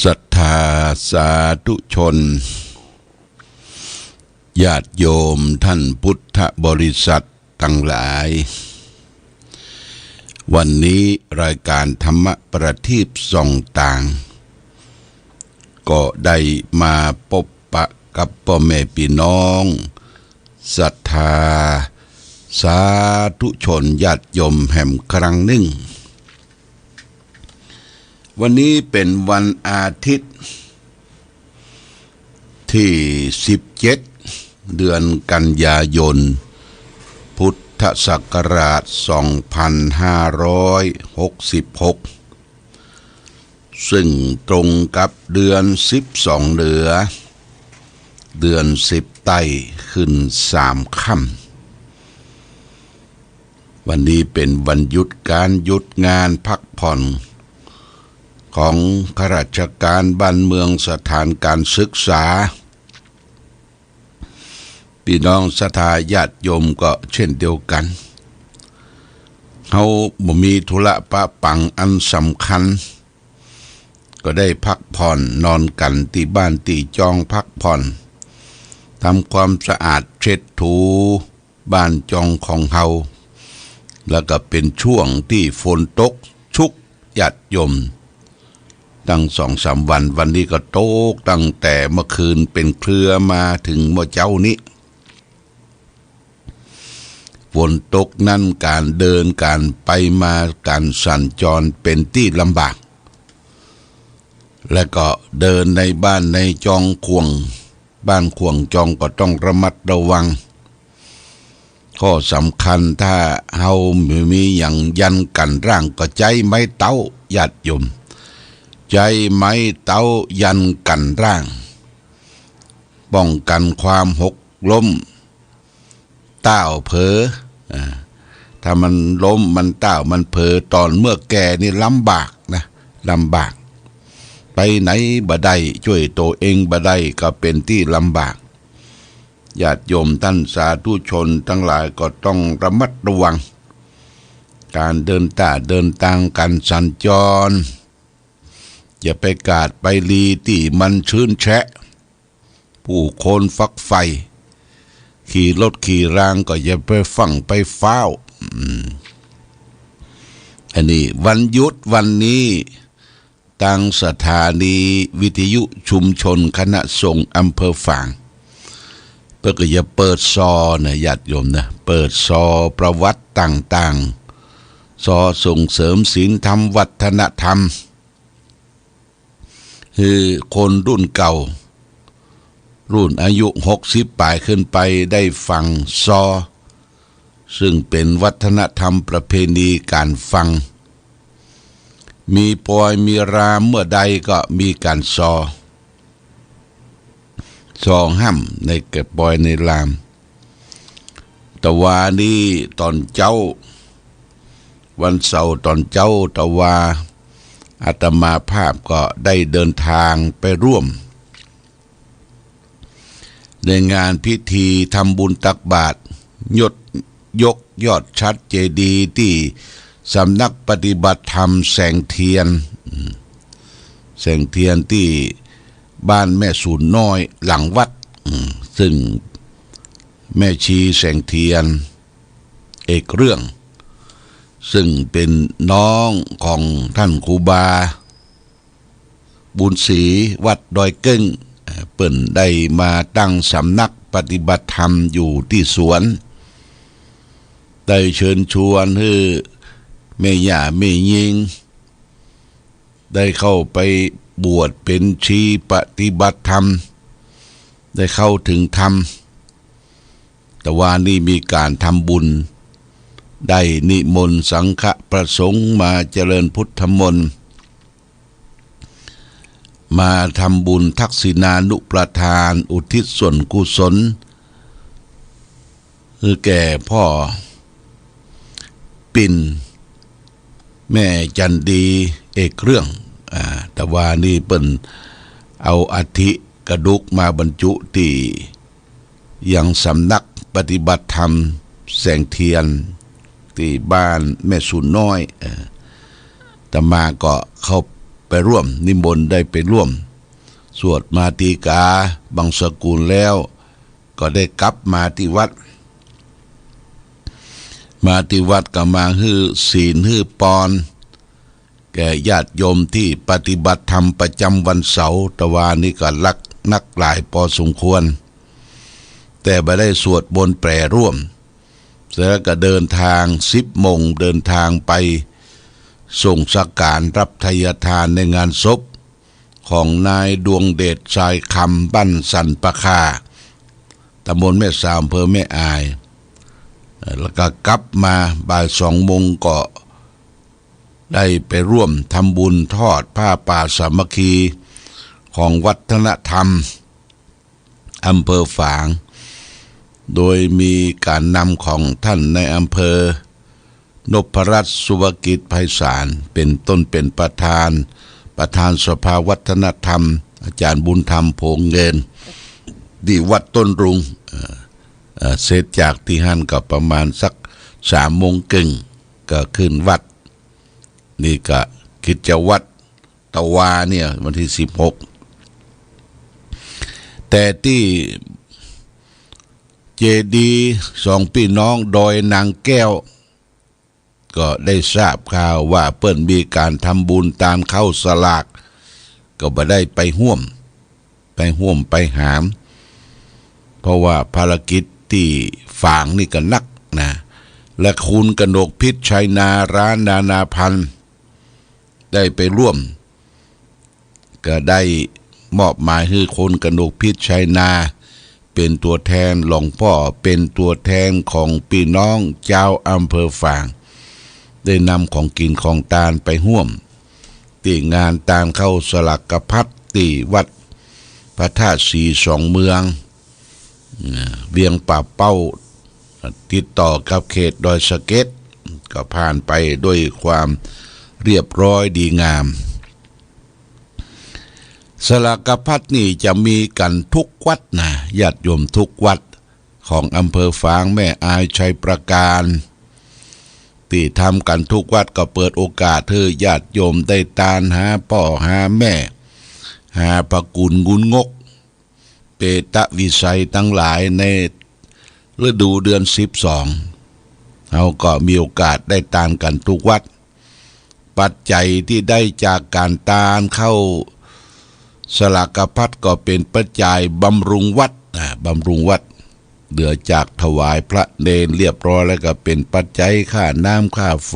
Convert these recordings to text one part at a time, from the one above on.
ศรัทธาสาธุชนญาติโยมท่านพุทธบริษัททั้งหลายวันนี้รายการธรรมประทีปส่องต่างก็ได้มาพบปะกับพ่อแม่พี่น้องศรัทธาสาธุชนญาติโยมแห่งครั้งหนึ่งวันนี้เป็นวันอาทิตย์ที่17เดือนกันยายนพุทธศักราช2566ซึ่งตรงกับเดือน12เหนือเดือน10ใต้ขึ้น3ค่ำวันนี้เป็นวันหยุดการหยุดงานพักผ่อนของข้าราชการบ้านเมืองสถานการศึกษาพี่น้องศรัทธาญาติโยมก็เช่นเดียวกันเขาบ่มีธุระปะปังอันสำคัญก็ได้พักผ่อนนอนกันที่บ้านที่จองพักผ่อนทำความสะอาดเช็ดถูบ้านจองของเฮาแล้วก็เป็นช่วงที่ฝนตกชุกญาติโยมตั้ง2-3 วันนี้ก็ตกตั้งแต่เมื่อคืนเป็นเครือมาถึงเมื่อเจ้านี้ฝนตกนั่นการเดินการไปมาการสัญจรเป็นที่ลำบากและก็เดินในบ้านในจองควงบ้านควงจองก็ต้องระมัดระวังข้อสำคัญถ้าเฮามีอย่างยันกันร่างก็ใจไม้เต้าญาติโยมใจไม้เต้ายันกันร่างป้องกันความหกล้มต้าวเผลอถ้ามันล้มมันต้าวมันเผลอตอนเมื่อแก่นี่ลำบากนะลำบากไปไหนบ่ได้ช่วยตัวเองบ่ได้ก็เป็นที่ลำบากญาติโยมท่านสาธุชนทั้งหลายก็ต้องระมัดระวังการเดินทางการสัญจรอย่าไปกาดไปลีที่มันชื้นแฉะผู้คนฟักไฟขี่รถขี่รางก็อย่าไปฟังไปฟ้าวอันนี้วันหยุดวันนี้ทางสถานีวิทยุชุมชนคณะสงฆ์อำเภอฝางเพื่อก็จะเปิดซอนะญาติโยมนะเปิดซอประวัติต่างๆซอส่งเสริมศีลธรรมวัฒนธรรมคือคนรุ่นเก่ารุ่นอายุ60 ปลายขึ้นไปได้ฟังซอซึ่งเป็นวัฒนธรรมประเพณีการฟังมีปอยมีรามเมื่อใดก็มีการซอห้ำในเก็บปอยในรามตะวานี้ตอนเจ้าวันเสาร์ตอนเจ้าตะวาอาตมาภาพก็ได้เดินทางไปร่วมในงานพิธีทำบุญตักบาตรยกยอดชัดเจดีย์ที่สำนักปฏิบัติธรรมแสงเทียนที่บ้านแม่สูนน้อยหลังวัดซึ่งแม่ชีแสงเทียนเอกเรื่องซึ่งเป็นน้องของท่านครูบาบุญศรีวัดดอยเก้งเปิ่นได้มาตั้งสำนักปฏิบัติธรรมอยู่ที่สวนได้เชิญชวนให้แม่ย่าแม่ยิงได้เข้าไปบวชเป็นชีปฏิบัติธรรมได้เข้าถึงธรรมแต่ว่านี่มีการทำบุญได้นิมนต์สังฆประสงค์มาเจริญพุทธมนต์มาทำบุญทักษิณานุประทานอุทิศส่วนกุศลคือแก่พ่อปิ่นแม่จันดีเอกเรื่องแต่ว่านี่เปิ้นเอาอัฐิกระดูกมาบรรจุที่ยังสำนักปฏิบัติธรรมแสงเทียนที่บ้านแม่สูนน้อยแต่มาก็เข้า ไปร่วมนิมนต์ได้ไปร่วมสวดมาติกาบังสกุลแล้วก็ได้กลับมาที่วัดก็มาฮื้อศีลฮื้อปอนแก่ญาติโยมที่ปฏิบัติธรรมประจำวันเสาร์ตะวันนี้ก็นักหลายพอสมควรแต่ไม่ได้สวดบนแปรร่วมเสร็จแล้วก็เดินทาง10 โมงเดินทางไปส่งสักการรับทายทานในงานศพของนายดวงเดชชายคำบ้านสันปะคาตำบลแม่สาวอำเภอแม่อายแล้วก็กลับมาบ่าย2 โมงก็ได้ไปร่วมทำบุญทอดผ้าป่าสามัคคีของวัฒนธรรมอำเภอฝางโดยมีการนำของท่านในอำเภอนพรัตน์สุวกิจไพศาลเป็นต้นเป็นประธานสภาวัฒนธรรมอาจารย์บุญธรรมโพงเงินที่วัดต้นรุงเสร็จจากที่หันก็ประมาณสัก3 โมงครึ่งก็ขึ้นวัดนี่ก็คิดจะวัดตะวาเนี่ยวันที่16แต่ที่เจดีย์2 พี่น้องดอยนางแก้วก็ได้ทราบข่าวว่าเปิ้นมีการทำบุญตามเข้าสลากก็บ่ได้ไปห่วมไปหามเพราะว่าภารกิจที่ฝางนี่ก็นักนะและคุณกนกพิษชัยนาร้านนานาพันธ์ได้ไปร่วมก็ได้มอบหมายให้คนกนกพิษชัยนาเป็นตัวแทนหลวงพ่อเป็นตัวแทนของพี่น้องเจ้าอำเภอฝางได้นำของกินของทานไปห่วมที่งานตามเข้าสลักกพัดที่วัดพระธาตุสี2 เมืองเวียงป่าเป้าติดต่อกับเขตดอยสะเก็ดก็ผ่านไปด้วยความเรียบร้อยดีงามสลักกพัดนี่จะมีกันทุกวัดนะญาติโยมทุกวัดของอำเภอฝางแม่อายชัยประการที่ทำกันทุกวัดก็เปิดโอกาสให้ญาติโยมได้ตานหาพ่อหาแม่หาปกุลงุนงกเปตะวิสัยทั้งหลายในฤดูเดือน12เราก็มีโอกาสได้ตานกันทุกวัดปัจจัยที่ได้จากการตานเข้าสลักกพัดก็เป็นปัจจัยบำรุงวัดเหลือจากถวายพระเนรเรียบร้อยแล้วก็เป็นปัจจัยค่าน้ำค่าไฟ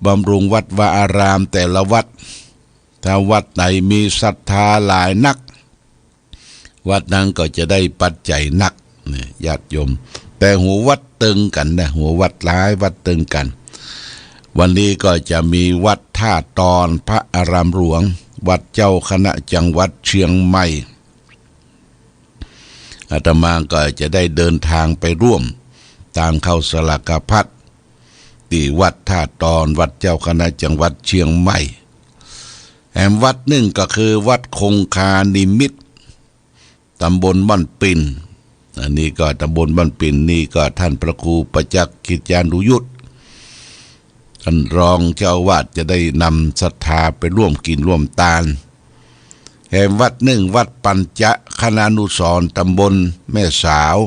บำรุงวัดวาอารามแต่ละวัดถ้าวัดไหนมีศรัทธาหลายนักวัดนั้นก็จะได้ปัจจัยนักญาติโยมแต่หัววัดตึงกันนะหัววัดหลายวัดตึงกันวันนี้ก็จะมีวัดท่าตอนพระอารามหลวงวัดเจ้าคณะจังหวัดเชียงใหม่อาตมาก็จะได้เดินทางไปร่วมตามเข้าสลักกพัดที่วัดท่าตอนวัดเจ้าคณะจังหวัดเชียงใหม่แห่งวัดหนึ่งก็คือวัดคงคานิมิตรตำบลบ้านปิ่นอันนี้ก็ตำบลบ้านปิ่นนี่ก็ท่านพระครูประจักษ์กิจยานุยุตท่านรองเจ้าอาวาสจะได้นำศรัทธาไปร่วมกินร่วมทานแห่งวัดหนึ่งวัดปัญจคณานุสรณ์ตำบลแม่สาว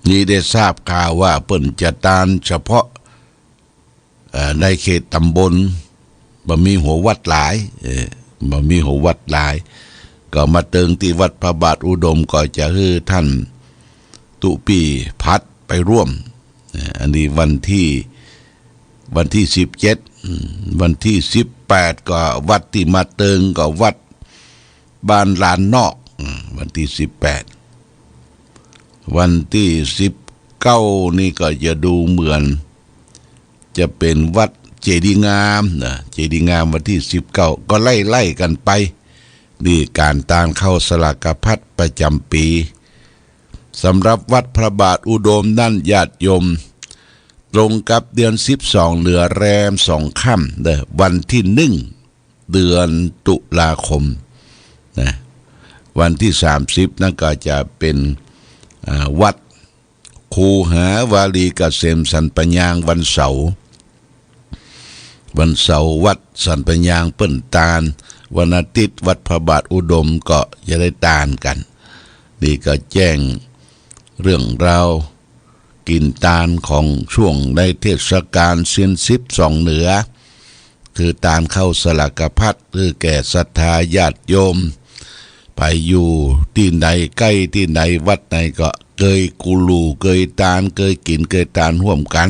นี่ได้ทราบข่าวว่าเปิ้นจะตานเฉพาะในเขตตำบลบ่มีหัววัดหลายก็มาเติงที่วัดพระบาทอุดมก็จะให้ท่านตุปีพัดไปร่วมอันนี้วันที่17วันที่18ก็วัดที่มาเติงก็วัดบ้านลานนอกวันที่18วันที่19นี่ก็จะดูเหมือนจะเป็นวัดเจดีย์งามนะเจดีย์งามวันที่19ก็ไล่กันไปนี่การตานเข้าสลักกพัดประจำปีสำหรับวัดพระบาทอุดมนั่นญาติโยมตรงกับเดือน12เหลือแรม2 ค่ำวันที่1เดือนตุลาคมนะวันที่30นั่นก็จะเป็นวัดคูหาวาลีเกษมสันปัญญางวันเสาร์ วันเสาร์วัดสันปัญญางเปิ้นตาลวันอาทิตย์วัดพระบาทอุดมก็จะได้ตาลกันนี่ก็แจ้งเรื่องราวกินตาลของช่วงในเทศกาลเซียนซิบสองเหนือคือตาลเข้าสลักพัดคือแก่ศรัทธาญาติโยมไปอยู่ที่ไหนใกล้ที่ไหนวัดไหนก็เคยกูรูเคยตาลเคยกินเคยตาลร่วมกัน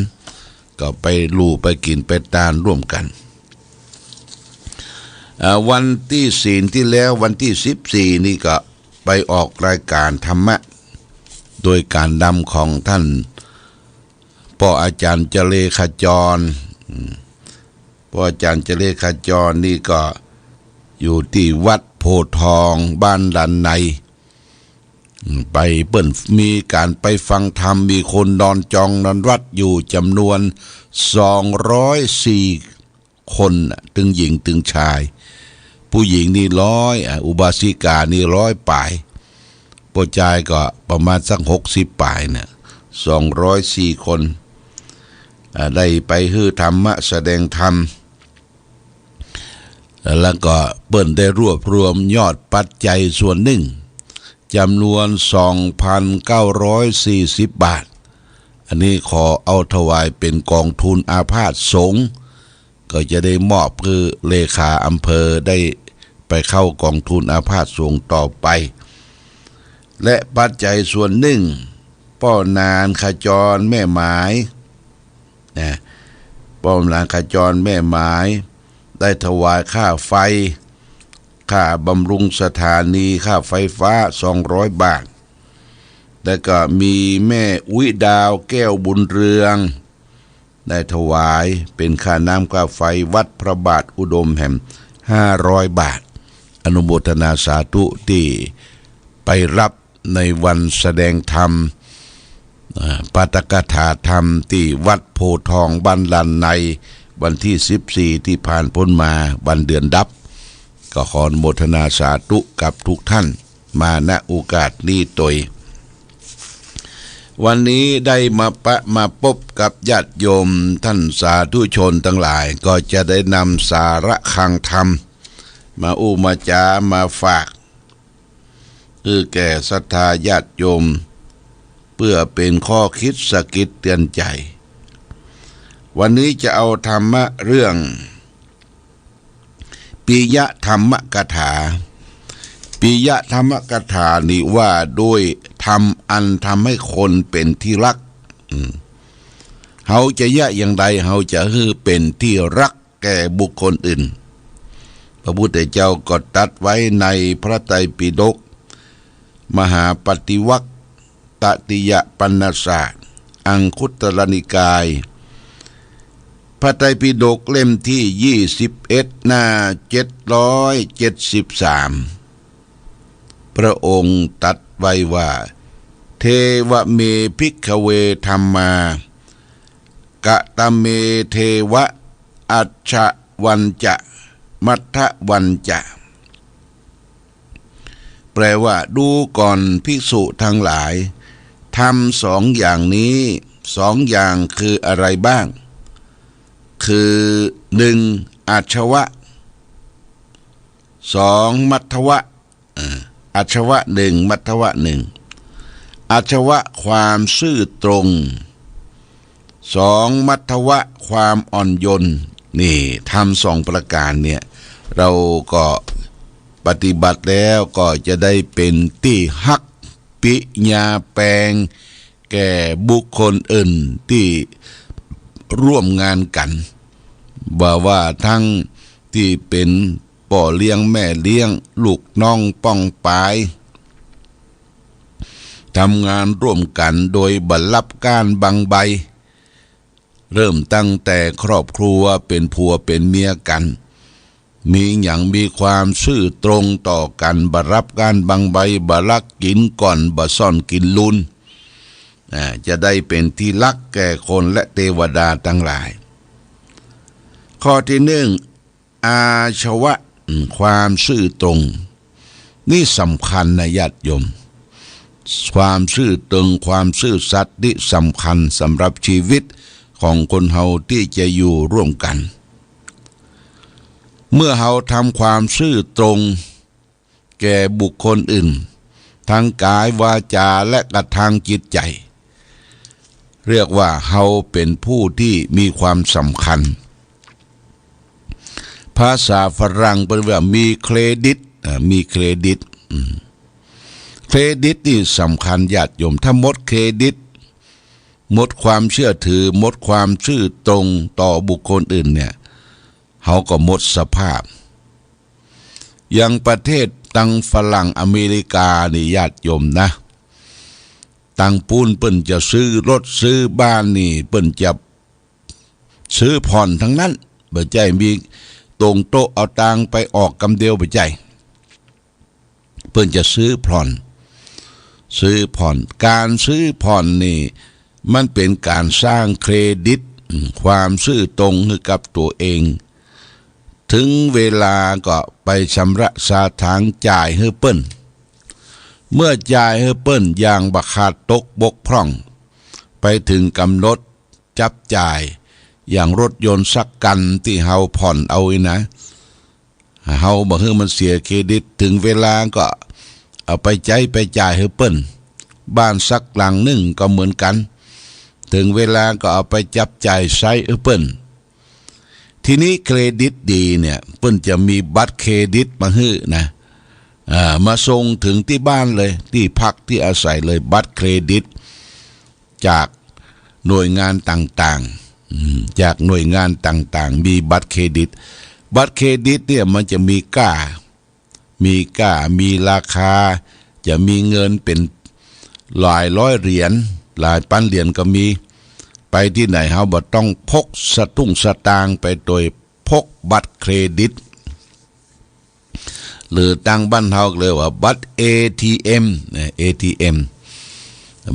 ก็ไปลู่ไปกินไปตาลร่วมกันวันที่ศีลที่แล้ววันที่14นี่ก็ไปออกรายการธรรมะโดยการนำของท่านพ่ออาจารย์เจเลขจรพ่ออาจารย์เจเลขจรนี่ก็อยู่ที่วัดโพธิ์ทองบ้านดันในไปเปิ้นมีการไปฟังธรรมมีคนนอนจองนอนวัดอยู่จำนวน204คนตึงหญิงตึงชายผู้หญิงนี่100อุบาสิกานี่100ป่ายผู้ชายก็ประมาณสัก60ป่ายเนี่ย204คนได้ไปฮื้อธรรมะแสดงธรรมแล้วก็เปิ้นได้รวบรวมยอดปัจจัยส่วนหนึ่งจำนวน 2,940 บาทอันนี้ขอเอาถวายเป็นกองทุนอาพาธสงฆ์ก็จะได้มอบคือเลขาอำเภอได้ไปเข้ากองทุนอาพาธสงฆ์ต่อไปและปัจจัยส่วนหนึ่งป้อนานขจรแม่หมายป้อนานขจรแม่หมายได้ถวายค่าไฟค่าบำรุงสถานีค่าไฟฟ้า200 บาทแล้วก็มีแม่อุ้ยดาวแก้วบุญเรืองได้ถวายเป็นค่าน้ำค่าไฟวัดพระบาทอุดมแห่ง500 บาทอนุโมทนาสาธุที่ไปรับในวันแสดงธรรมปาฐกถาธรรมที่วัดโพธิ์ทองบ้านลันในวันที่14ที่ผ่านพ้นมาวันเดือนดับก็ขออนุโมทนาสาธุกับทุกท่านมาณโอกาสนี้โดยวันนี้ได้มาพบกับญาติโยมท่านสาธุชนทั้งหลายก็จะได้นำสาระคังธรรมมามาจามาฝากคือแก่ศรัทธาญาติโยมเพื่อเป็นข้อคิดสะกิดเตือนใจวันนี้จะเอาธรรมะเรื่องปิยธรรมกถาปิยธรรมกถานี่ว่าด้วยธรรมอันทำให้คนเป็นที่รักเฮาจะยะอย่างใดเฮาจะฮือเป็นที่รักแก่บุคคลอื่นพระพุทธเจ้าก็ตรัสไว้ในพระไตรปิฎกมหาปฏิวัคตติยปัญญสาสอังคุตรนิกายพระไตรปิฎกเล่มที่21หน้า773พระองค์ตรัสไว้ว่าเทวเมภิกขเวธัมมากะตะเมเทวะอัจฉวันจะมัทธวันจะแปลว่าดูก่อนภิกษุทั้งหลายทำ2 อย่างนี้2 อย่างคืออะไรบ้างคือ1อาชวะ2มัทธวะอาชวะ1มัทธวะ1อาชวะความซื่อตรง2มัทธวะความอ่อนโยนนี่ทำ2 ประการเนี่ยเราก็ปฏิบัติแล้วก็จะได้เป็นที่ฮักปิญาแปลงแก่บุคคลอื่นที่ร่วมงานกันว่าทั้งที่เป็นพ่อเลี้ยงแม่เลี้ยงลูกน้องป้องปายทำงานร่วมกันโดยบัลลับการบังใบเริ่มตั้งแต่ครอบครัวเป็นผัวเป็นเมียกันมีอย่างมีความซื่อตรงต่อกันบรับการบังใบบลักกินก่อนบซ่อนกินลุนจะได้เป็นที่รักแก่คนและเทวดาทั้งหลายข้อที่1อาชวะความซื่อตรงนี่สำคัญนะญาติโยมความซื่อตรงความซื่อสัตย์นี่สำคัญสำหรับชีวิตของคนเฮาที่จะอยู่ร่วมกัน เมื่อเราทำความซื่อตรงแก่บุคคลอื่นทั้งกายวาจาและกระทางจิตใจเรียกว่าเราเป็นผู้ที่มีความสำคัญภาษาฝรั่งเป็นว่ามีเครดิตมีเครดิตเครดิตนี่สำคัญญาติโยมถ้าหมดเครดิตหมดความเชื่อถือหมดความซื่อตรงต่อบุคคลอื่นเนี่ยเขาก็หมดสภาพอย่างประเทศตังฝรั่งอเมริกานี่ญาติโยมนะตังปูนเปิ้นจะซื้อรถซื้อบ้านนี่เปิ้นจะซื้อผ่อนทั้งนั้นบ่ใจมีตรงโต๊ะเอาตังไปออกกำเดียวบ่ใจเปิ้นจะซื้อผ่อนการซื้อผ่อนนี่มันเป็นการสร้างเครดิตความซื่อตรงให้กับตัวเองถึงเวลาก็ไปชำระสาทางจ่ายให้เปิ้นเมื่อจ่ายให้เปิ้นอย่างบักขาดตกบกพร่องไปถึงกำหนดจับจ่ายอย่างรถยนต์สักกันที่เฮาผ่อนเอาไว้นะเฮาบ่ให้มันเสียเครดิตถึงเวลาก็เอาไปจ่ายให้เปิ้นบ้านสักหลังหนึ่งก็เหมือนกันถึงเวลาก็เอาไปจับจ่ายใช้ให้เปิ้นทีนี้เครดิตดีเนี่ยเปิ้นจะมีบัตรเครดิตมาให้นะมาส่งถึงที่บ้านเลยที่พักที่อาศัยเลยบัตรเครดิตจากหน่วยงานต่างๆจากหน่วยงานต่างๆมีบัตรเครดิตเนี่ยมันจะมีค่ามีราคาจะมีเงินเป็นหลายร้อยเหรียญหลายพันเหรียญก็มีไปที่ไหนเฮาบ่ต้องพกสตุ้งสตางค์ไปโดยพกบัตรเครดิตหรือตั้งบ้านเฮาเลยว่าบัตร ATM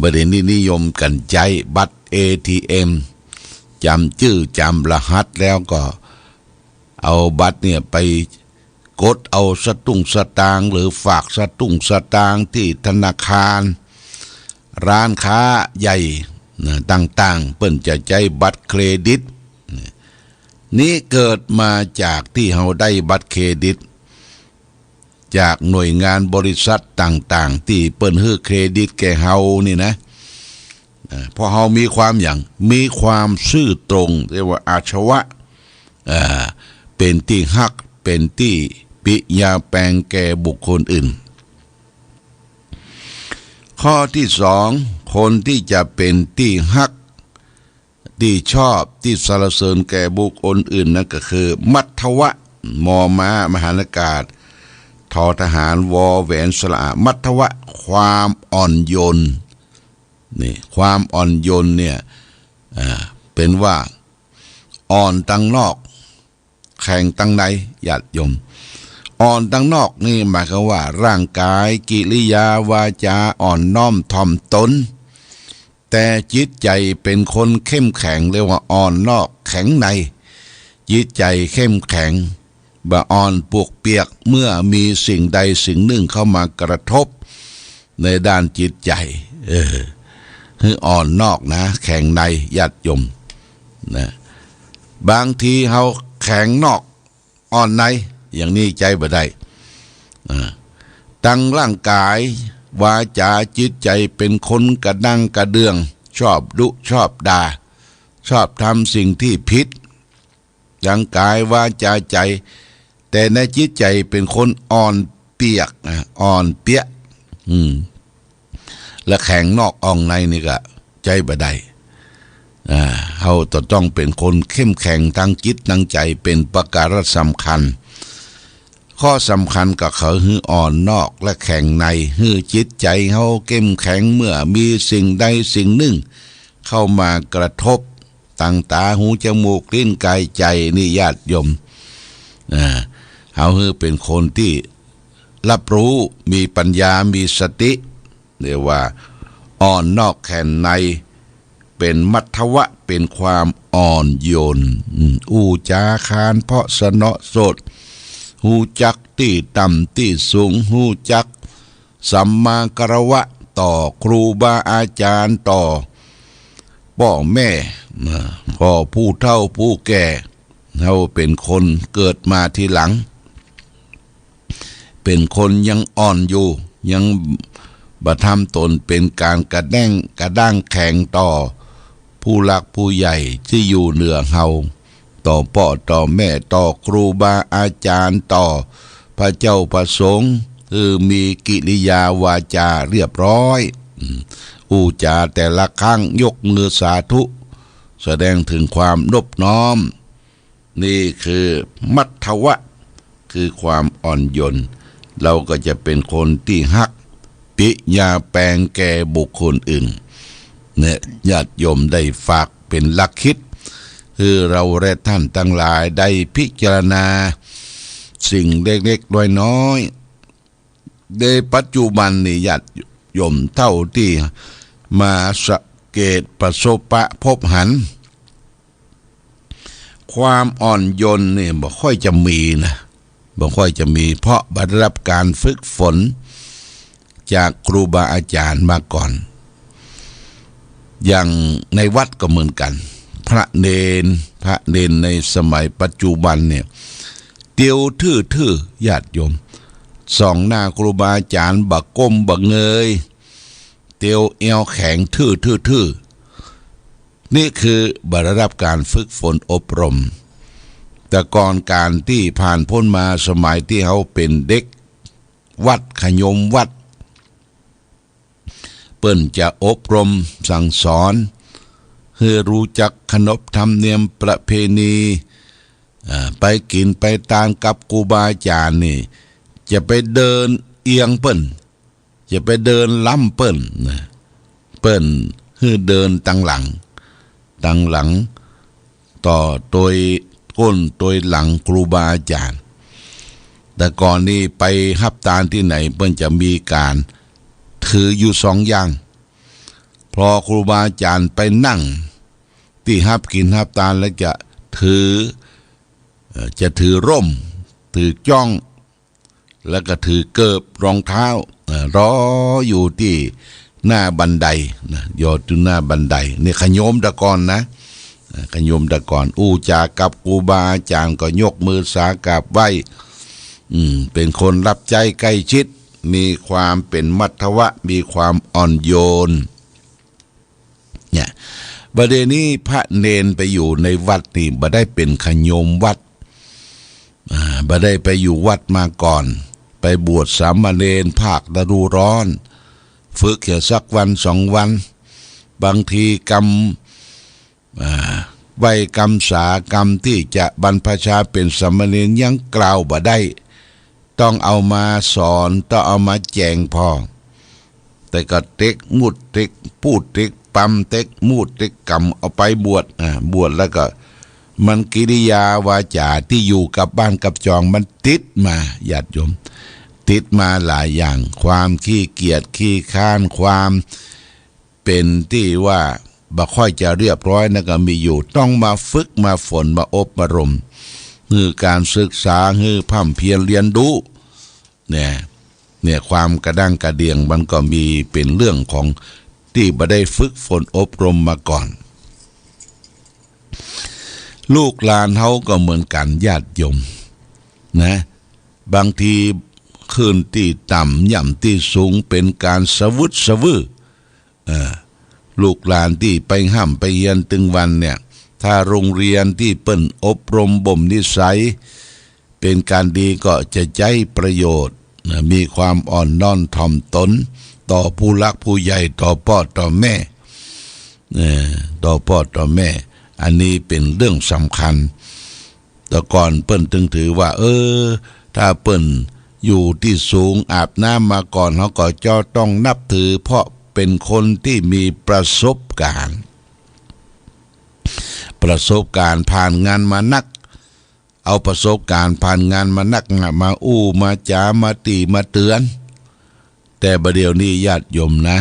ประเด็นนี้นิยมกันใจบัตร ATM จำชื่อจำรหัสแล้วก็เอาบัตรเนี่ยไปกดเอาสตุ้งสตางค์หรือฝากสตุ้งสตางค์ที่ธนาคารร้านค้าใหญ่ต่างๆเปิ้นจะใช้บัตรเครดิตนี้เกิดมาจากที่เฮาได้บัตรเครดิตจากหน่วยงานบริษัทต่างๆที่เปิ้นให้เครดิตแก่เฮานี่นะพอเฮามีความซื่อตรงเรียกว่าอาชวะเป็นที่ฮักเป็นที่ปิยาแปลงแก่บุคคลอื่นข้อที่สองคนที่จะเป็นที่ฮักที่ชอบที่สรรเสริญแก่บุคคลอื่นนั่นก็คือมัทวะมอม้ามหานากาศทอทหารวอแหวนสระมัทวะความอ่อนโยนนี่ความอ่อนโยนเนี่ยเป็นว่าอ่อนตั้งนอกแข็งตั้งในญาติโยมอ่อนตั้งนอกนี่หมายความว่าร่างกายกิริยาวาจาอ่อนน้อมถ่อมตนแต่จิตใจเป็นคนเข้มแข็งเรียกว่าอ่อนนอกแข็งในจิตใจเข้มแข็งบ่อ่อนปวกเปียกเมื่อมีสิ่งใดสิ่งหนึ่งเข้ามากระทบในด้านจิตใจคืออ่อนนอกนะแข็งในญาติโยมนะบางทีเฮาแข็งนอกอ่อนในอย่างนี้ใจบ่ได้ตั้งร่างกายวาจาจิตใจเป็นคนกระดังกระเดืองชอบดุชอบด่าชอบทำสิ่งที่ผิดร่างกายวาจาใจแต่ในจิตใจเป็นคนอ่อนเปียกอ่อนเปียกและแข็งนอกอ่องในนี่ก็ใจบ่ได้เฮาต้องเป็นคนเข้มแข็งทั้งจิตทั้งใจเป็นประการสำคัญข้อสำคัญกับเขาฮืออ่อนนอกและแข็งในฮือจิตใจเฮาเข้มแข็งเมื่อมีสิ่งใดสิ่งหนึ่งเข้ามากระทบตั้งตาหูจมูกลิ้นกายใจนี่ญาติโยมเฮาฮือเป็นคนที่รับรู้มีปัญญามีสติเรียกว่าอ่อนนอกแข็งในเป็นมัทวะเป็นความอ่อนโยนอูจาคารเพาะสนอโสดหูจักที่ต่ำที่สูงหูจักสัมมาคารวะต่อครูบาอาจารย์ต่อพ่อแม่พ่อผู้เฒ่าผู้แก่ เราเป็นคนเกิดมาทีหลังเป็นคนยังอ่อนอยู่ยังบทำตนเป็นการกระด้างแข็งต่อผู้หลักผู้ใหญ่ที่อยู่เหนือเฮาต่อพ่อต่อแม่ต่อครูบาอาจารย์ต่อพระเจ้าประสงค์มีกิริยาวาจาเรียบร้อยอูจาแต่ละครั้งยกมือสาธุแสดงถึงความนอบน้อมนี่คือมัทวะคือความอ่อนโยนเราก็จะเป็นคนที่ฮักปิยาแปลงแก่บุคคลอื่นเนี่ยญาติโยมได้ฝากเป็นหลักคิดคือเราและท่านทั้งหลายได้พิจารณาสิ่งเล็กๆน้อยๆในปัจจุบันนี่ญาติโยมเท่าที่มาสังเกตประสบพบหันความอ่อนโยนนี่บ่ค่อยจะมีนะบ่ค่อยจะมีเพราะได้รับการฝึกฝนจากครูบาอาจารย์มาก่อนอย่างในวัดก็เหมือนกันพระเนนในสมัยปัจจุบันเนี่ยเตียวทื่อญาติโยมสองหน้าครูบาอาจารย์บักก้มบักเงยเตียวเอวแข็งทื่อนี่คือบรรับการฝึกฝนอบรมแต่ก่อนการที่ผ่านพ้นมาสมัยที่เขาเป็นเด็กวัดขยมวัดเปิ้นจะอบรมสั่งสอนให้รู้จักขนบธรรมเนียมประเพณีไปกินไปตามกับครูบาอาจารย์นี่จะไปเดินเอียงเปิ้นจะไปเดินล้ำเปิ้นให้เดินตั้งหลังต่อตัวก้นตัวหลังครูบาอาจารย์แต่ก่อนนี้ไปฮับตาลที่ไหนเปิ้นจะมีการถืออยู่สองอย่างพอครูบาอาจารย์ไปนั่งที่ฮับกินฮับตาลแล้วจะถือร่มถือจ้องแล้วก็ถือเกิบรองเท้ารออยู่ที่หน้าบันไดนะยอดอยู่หน้าบันไดนี่ขยมตะกอนนะขยมตะกอนอู้จากับครูบาอาจารย์ก็ยกมือสากราบไหว้เป็นคนรับใจใกล้ชิดมีความเป็นมัทวะมีความอ่อนโยนเนี่ยประเด็นนี้พระเนนไปอยู่ในวัดนี่บ่ได้เป็นขยมวัดบ่ได้ไปอยู่วัดมาก่อนไปบวชสามเณรภาคฤดูร้อนฝึกแค่สักวันสองวันบางทีกรรมไว้กรรมสากรรมที่จะบรรพชาเป็นสามเณรยังกล่าวบ่ได้ต้องเอามาสอนต้องเอามาแจงพอแต่ก็เต็กมุดเต็กพูดเต็กปั๊มเต็กมูดเต็กกรรมเอาไปบวชแล้วก็มันกิริยาวาจาที่อยู่กับบ้านกับจองมันติดมาญาติโยมติดมาหลายอย่างความขี้เกียจขี้ค้านความเป็นที่ว่าบ่ค่อยจะเรียบร้อยนะก็มีอยู่ต้องมาฝึกมาฝนมาอบรมคือการศึกษาคือพร่ำเพียรเรียนรู้เนี่ยความกระด้างกระเดียงมันก็มีเป็นเรื่องของที่บ่ได้ฝึกฝนอบรมมาก่อนลูกหลานเฮาก็เหมือนกันญาติโยมนะบางทีขึ้นที่ต่ำย่ำที่สูงเป็นการสวื้อลูกหลานที่ไปห้ามไปเรียนตึงวันเนี่ยถ้าโรงเรียนที่เปิ้นอบรมบ่มนิสัยเป็นการดีก็จะใจประโยชน์มีความอ่อนน้อมถ่อมตนต่อผู้รักผู้ใหญ่ต่อพ่อต่อแม่ต่อพ่อต่อแม่อันนี้เป็นเรื่องสำคัญแต่ก่อนเปิ้นถึงถือว่าถ้าเปิ้นอยู่ที่สูงอาบน้ำมาก่อนเขาก็จะต้องนับถือเพราะเป็นคนที่มีประสบการณ์ผ่านงานมานักเอาประสบการณ์ผ่านงานมานักมาอู้มาจ๋ามาตีมาเตือนแต่ประเดี๋ยวนี้ญาติโยมนะ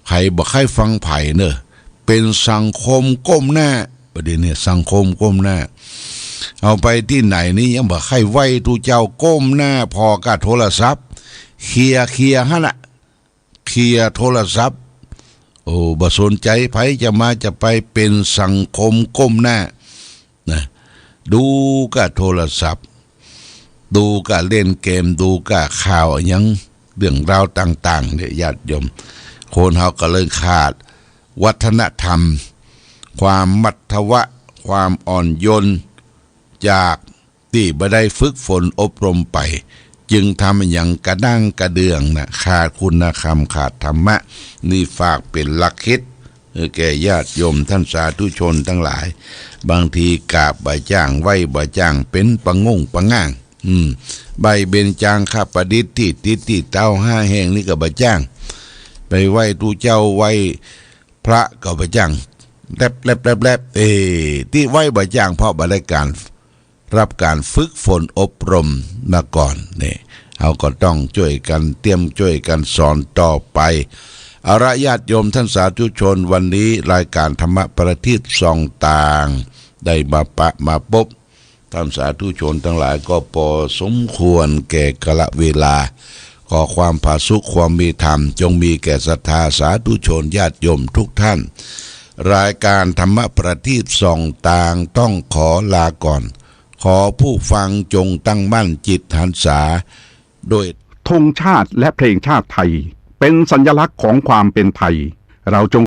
ใครบอกให้ฟังไผ่เนอะเป็นสังคมก้มหน้าประเดี๋ยวนี้สังคมก้มหน้าเอาไปที่ไหนนี่ยังบอกให้ไหวทูเจ้าก้มหน้าพอกับโทรศัพท์เคลียร์ฮะน่ะเคลียร์โทรศัพท์บ่สนใจไผจะมาจะไปเป็นสังคมก้มหน้านะ ดูกับโทรศัพท์ดูกับเล่นเกมดูกับข่าวยังเรื่องราวต่างๆเนี่ยญาติโยมคนเฮาก็เลยขาดวัฒนธรรมความมัธวะความอ่อนโยนจากที่บ่ได้ฝึกฝนอบรมไปจึงทำอย่างกระด้างกระเดื่องนะขาดคุณธรรมขาดธรรมะนี่ฝากเป็นหลักคิดแก่ญาติโยมท่านสาธุชนทั้งหลายบางทีกาบบ่จ้างไหวบ่จ้างเป็นปะงงปะง่างใบเบญจางข้าประดิษฐ์ที่ติดที่เต้าห้าแห่งนี่ก็บ่จ้างไปไหวตูเจ้าไหวพระก็บ่จ้างแลบที่ไหวบ่จ้างเพราะบ่ได้การรับการฝึกฝนอบรมมาก่อนนี่เราก็ต้องช่วยกันเตรียมช่วยกันสอนต่อไปเอาละญาติโยมท่านสาธุชนวันนี้รายการธรรมะประทีปส่องต่างได้มาพบท่านสาธุชนทั้งหลายก็พอสมควรแก่กาลเวลาขอความผาสุกความมีธรรมจงมีแก่ศรัทธาสาธุชนญาติโยมทุกท่านรายการธรรมะประทีปส่องต่างต้องขอลาก่อนขอผู้ฟังจงตั้งมั่นจิตหันษาโดยธงชาติและเพลงชาติไทยเป็นสัญลักษณ์ของความเป็นไทยเราจง